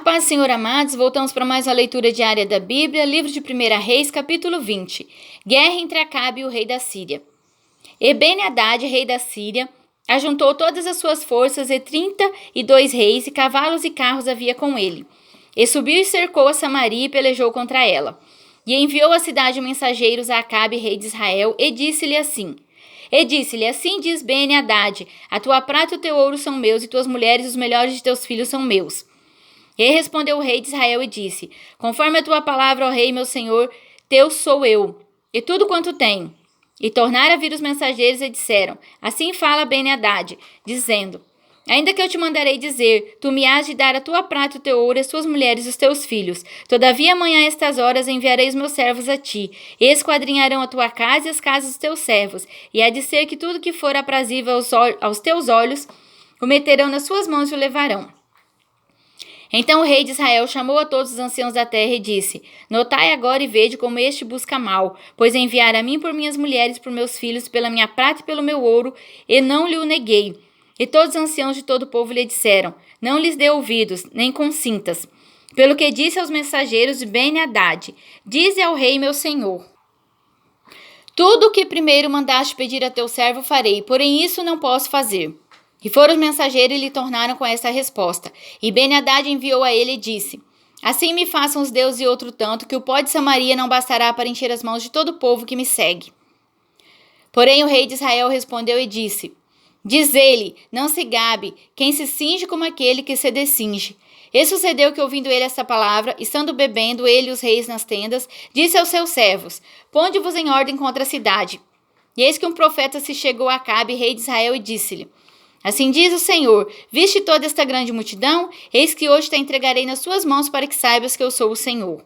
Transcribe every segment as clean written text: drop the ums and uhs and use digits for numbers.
paz do Senhor, amados, voltamos para mais uma leitura diária da Bíblia, livro de 1 Reis, capítulo 20. Guerra entre Acabe e o rei da Síria. E Ben-Hadad, rei da Síria, ajuntou todas as suas forças e 32 reis, e cavalos e carros havia com ele. E subiu e cercou a Samaria e pelejou contra ela. E enviou à cidade mensageiros a Acabe, rei de Israel, e disse-lhe assim... assim diz Ben-Hadad, a tua prata e o teu ouro são meus, e tuas mulheres e os melhores de teus filhos são meus. E respondeu o rei de Israel e disse, conforme a tua palavra, ó rei, meu senhor, teu sou eu, e tudo quanto tenho. E tornaram a vir os mensageiros e disseram, assim fala Ben-Hadad, dizendo, ainda que eu te mandarei dizer, tu me hás de dar a tua prata e o teu ouro, as tuas mulheres e os teus filhos. Todavia amanhã a estas horas enviarei os meus servos a ti, e esquadrinharão a tua casa e as casas dos teus servos, e há de ser que tudo que for aprazível aos teus olhos, o meterão nas suas mãos e o levarão. Então o rei de Israel chamou a todos os anciãos da terra e disse, notai agora e vede como este busca mal, pois enviara a mim por minhas mulheres, por meus filhos, pela minha prata e pelo meu ouro, e não lhe o neguei. E todos os anciãos de todo o povo lhe disseram, não lhes dê ouvidos, nem consintas. Pelo que disse aos mensageiros de Ben-Hadad, dize ao rei meu senhor, tudo o que primeiro mandaste pedir a teu servo farei, porém isso não posso fazer. E foram os mensageiros e lhe tornaram com essa resposta. E Ben-Hadad enviou a ele e disse, assim me façam os deuses e outro tanto, que o pó de Samaria não bastará para encher as mãos de todo o povo que me segue. Porém o rei de Israel respondeu e disse, diz ele, não se gabe, quem se cinge como aquele que se descinge. E sucedeu que, ouvindo ele esta palavra, estando bebendo ele e os reis nas tendas, disse aos seus servos, ponde-vos em ordem contra a cidade. E eis que um profeta se chegou a Acabe, rei de Israel, e disse-lhe, assim diz o Senhor, viste toda esta grande multidão? Eis que hoje te entregarei nas suas mãos para que saibas que eu sou o Senhor.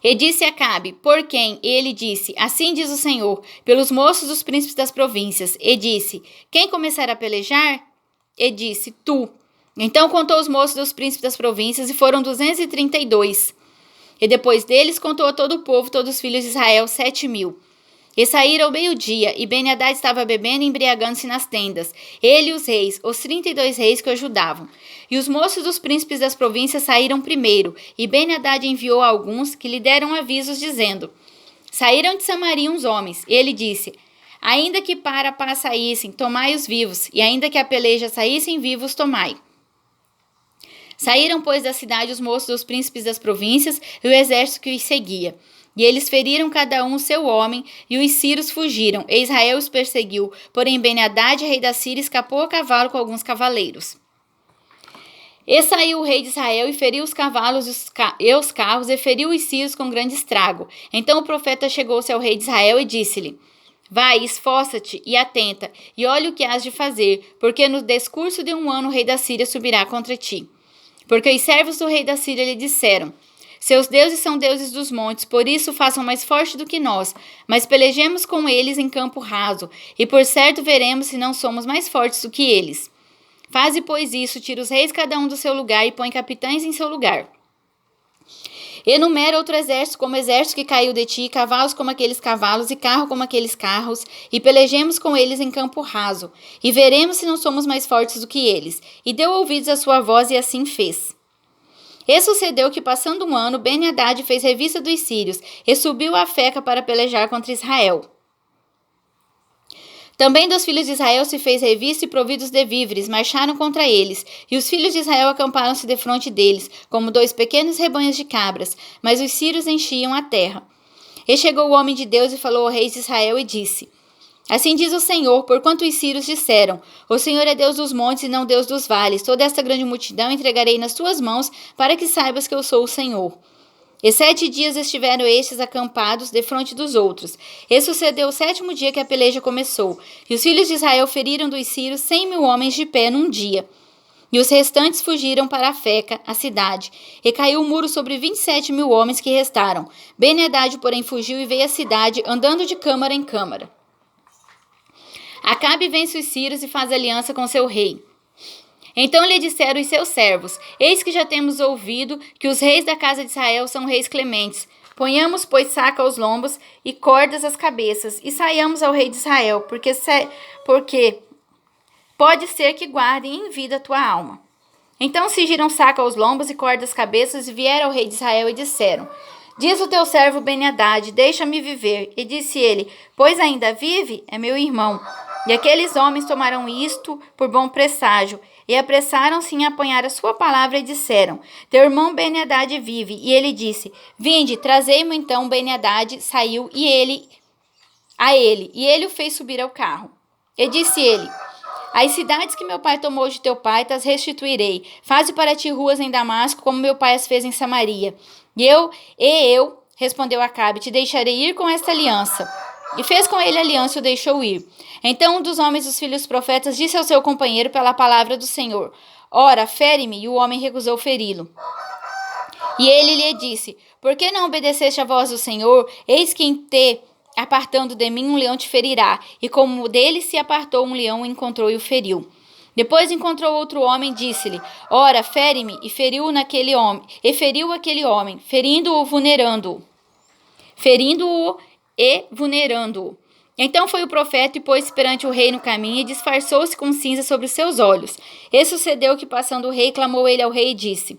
E disse Acabe, por quem? E ele disse, assim diz o Senhor, pelos moços dos príncipes das províncias. E disse, quem começará a pelejar? E disse, tu. Então contou os moços dos príncipes das províncias e foram 232. E depois deles contou a todo o povo, todos os filhos de Israel, 7.000. E saíram ao meio-dia, e Ben-Hadad estava bebendo e embriagando-se nas tendas, ele e os reis, os 32 reis que o ajudavam. E os moços dos príncipes das províncias saíram primeiro, e Ben-Hadad enviou alguns que lhe deram avisos, dizendo, saíram de Samaria uns homens, e ele disse, ainda que para a paz saíssem, tomai-os vivos, e ainda que a peleja saíssem vivos, tomai. Saíram, pois, da cidade os moços dos príncipes das províncias e o exército que os seguia. E eles feriram cada um o seu homem, e os sírios fugiram, e Israel os perseguiu. Porém Ben-Hadad, rei da Síria, escapou a cavalo com alguns cavaleiros. E saiu o rei de Israel e feriu os cavalos e os carros, e feriu os sírios com grande estrago. Então o profeta chegou-se ao rei de Israel e disse-lhe, vai, esforça-te e atenta, e olha o que hás de fazer, porque no decurso de 1 ano o rei da Síria subirá contra ti. Porque os servos do rei da Síria lhe disseram, seus deuses são deuses dos montes, por isso façam mais forte do que nós, mas pelejemos com eles em campo raso, e por certo veremos se não somos mais fortes do que eles. Faze, pois, isso, tira os reis cada um do seu lugar e põe capitães em seu lugar. Enumera outro exército como o exército que caiu de ti, cavalos como aqueles cavalos e carro como aqueles carros, e pelejemos com eles em campo raso, e veremos se não somos mais fortes do que eles. E deu ouvidos à sua voz e assim fez. E sucedeu que, passando 1 ano, Ben-Hadad fez revista dos sírios e subiu a Feca para pelejar contra Israel. Também dos filhos de Israel se fez revista e providos de víveres, marcharam contra eles, e os filhos de Israel acamparam-se defronte deles, como 2 pequenos rebanhos de cabras, mas os sírios enchiam a terra. E chegou o homem de Deus e falou ao rei de Israel e disse, assim diz o Senhor, porquanto os sírios disseram, o Senhor é Deus dos montes e não Deus dos vales, toda esta grande multidão entregarei nas tuas mãos, para que saibas que eu sou o Senhor. E 7 dias estiveram estes acampados defronte dos outros. E sucedeu o 7º dia que a peleja começou, e os filhos de Israel feriram dos sírios 100.000 homens de pé num dia. E os restantes fugiram para a Feca, a cidade, e caiu o muro sobre 27.000 homens que restaram. Ben-Hadad, porém, fugiu e veio à cidade, andando de câmara em câmara. Acabe vence os sírios e faz aliança com seu rei. Então lhe disseram os seus servos, eis que já temos ouvido que os reis da casa de Israel são reis clementes. Ponhamos, pois, saca aos lombos e cordas às cabeças, e saiamos ao rei de Israel, porque pode ser que guardem em vida a tua alma. Então cingiram saco aos lombos e corda às cabeças e vieram ao rei de Israel e disseram: Diz o teu servo Ben-Hadad, deixa-me viver. E disse ele: Pois ainda vive? É meu irmão. E aqueles homens tomaram isto por bom presságio, e apressaram-se em apanhar a sua palavra e disseram: Teu irmão Ben-Hadad vive. E ele disse: Vinde, trazei-mo. Então Ben-Hadad saiu e ele o fez subir ao carro. E disse ele: As cidades que meu pai tomou de teu pai, tas restituirei. Faze para ti ruas em Damasco, como meu pai as fez em Samaria. E eu, respondeu Acabe, te deixarei ir com esta aliança. E fez com ele aliança e o deixou ir. Então um dos homens dos filhos dos profetas disse ao seu companheiro pela palavra do Senhor: Ora, fere-me. E o homem recusou feri-lo. E ele lhe disse: Por que não obedeceste à voz do Senhor? Eis que em te apartando de mim um leão te ferirá. E como dele se apartou um leão, o encontrou e o feriu. Depois encontrou outro homem, disse-lhe: Ora, fere-me. E feriu aquele homem, ferindo-o e vulnerando-o. Então foi o profeta e pôs-se perante o rei no caminho e disfarçou-se com cinza sobre os seus olhos. E sucedeu que, passando o rei, clamou ele ao rei e disse: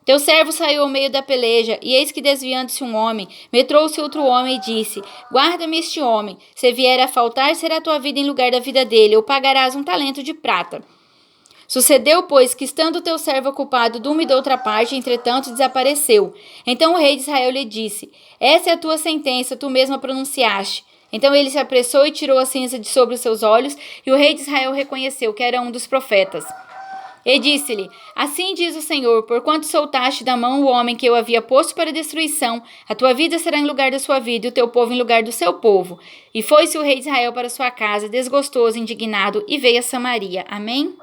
Teu servo saiu ao meio da peleja, e eis que desviando-se um homem, metrou-se outro homem e disse: Guarda-me este homem. Se vier a faltar, será tua vida em lugar da vida dele, ou pagarás 1 talento de prata. Sucedeu, pois, que estando o teu servo ocupado de uma e de outra parte, entretanto desapareceu. Então o rei de Israel lhe disse: Essa é a tua sentença, tu mesmo a pronunciaste. Então ele se apressou e tirou a cinza de sobre os seus olhos, e o rei de Israel reconheceu que era um dos profetas. E disse-lhe: Assim diz o Senhor, porquanto soltaste da mão o homem que eu havia posto para destruição, a tua vida será em lugar da sua vida, e o teu povo em lugar do seu povo. E foi-se o rei de Israel para sua casa, desgostoso, indignado, e veio a Samaria. Amém?